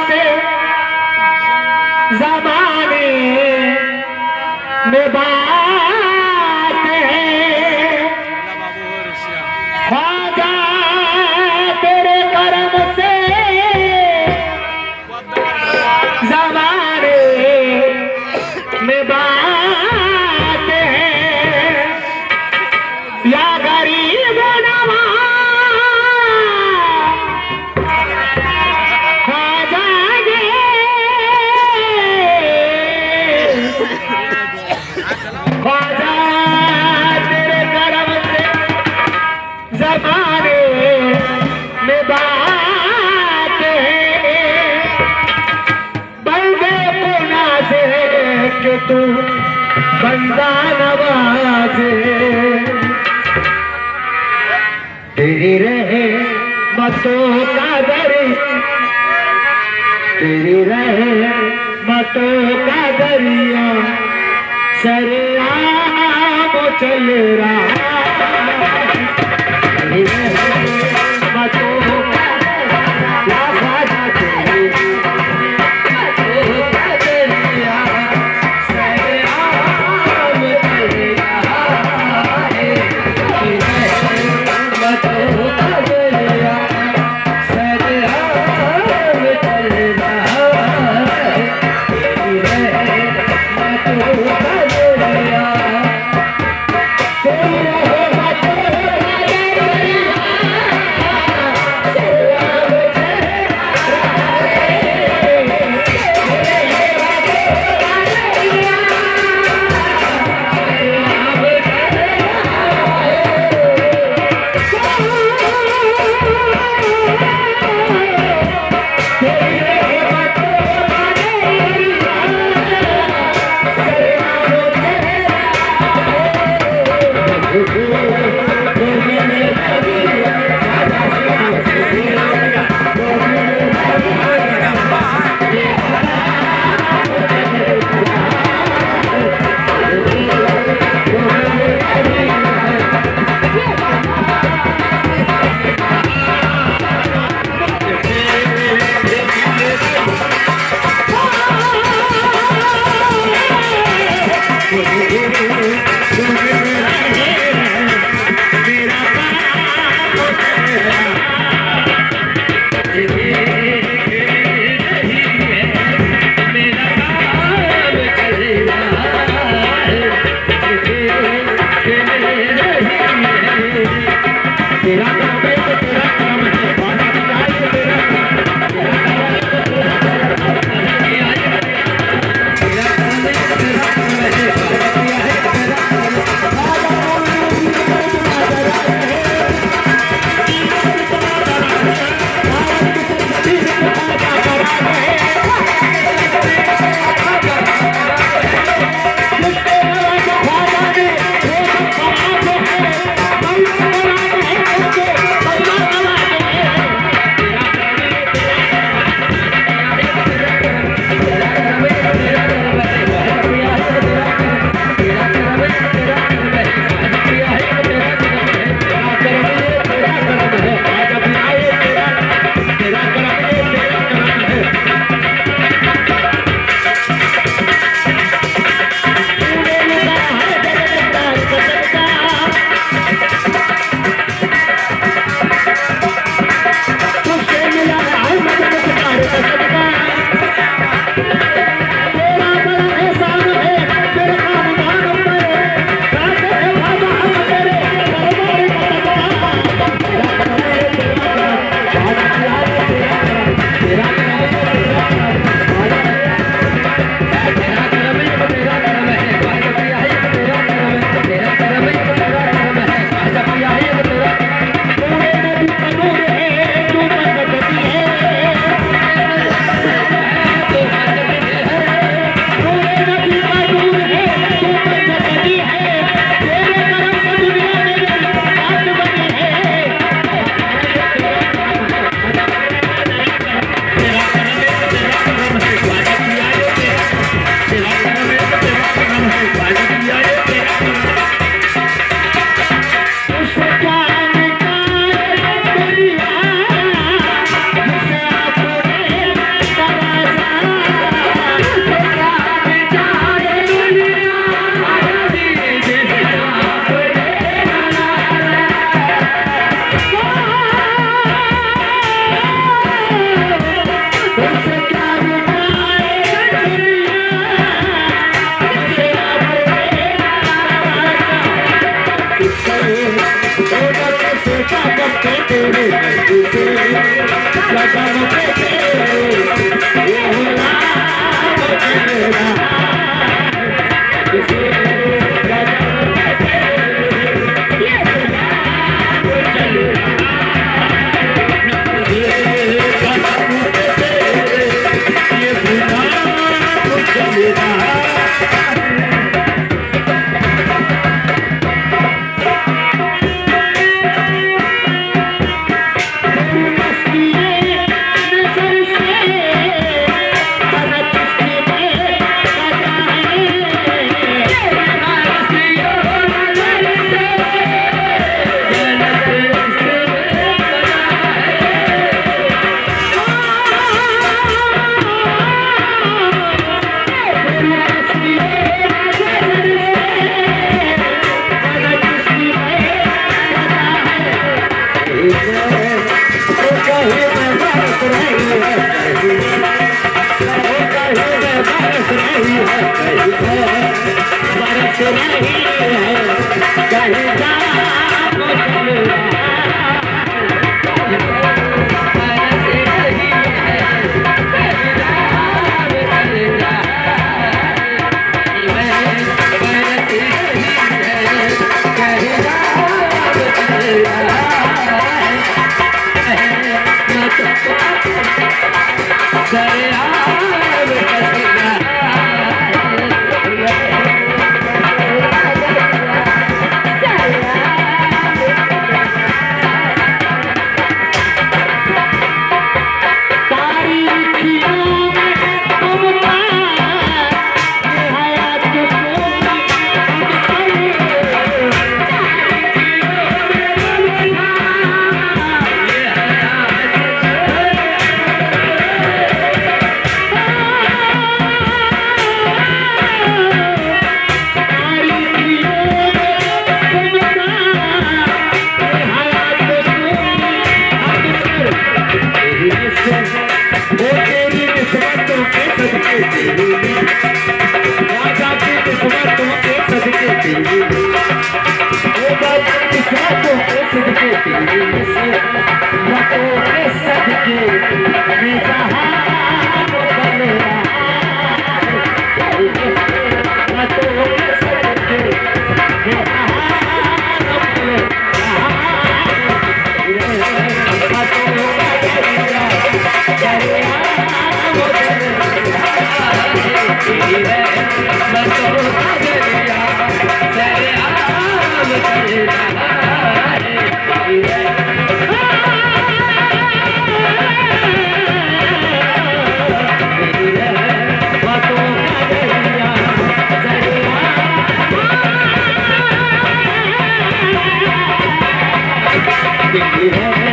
से ज़माने में बात है ख्वाजा तेरे करम से ज़माने में बात है या गरीब नवाज ख्वाजा गे ख्वाजा तेरे करम से ज़माने में बात है बंदे पुना से कि तू बंदा नवाजे तेरी रहे मतों का दरी तेरी रहे मतों का दरिया सरेआम चल रहा तेरी रहे मतों का दरिया ख्वाजा तेरी मतों का दरिया सरेआम चल रहा है तेरी रहे मतों का दरिया सरेआम चल रहा है तेरी रहे मतों का दरिया तेरी रहे मतों का दरिया तुझसे क्या मिटाएगा दुनिया, तुझसे अब तेरा तुझसे होगा कैसे कदम पे तेरे, तुझसे कदम पे तेरे ये होला मेरा, तुझसे कदम पे तेरे ये होला चलेगा, तुझसे कदम पे तेरे ये होला चलेगा। है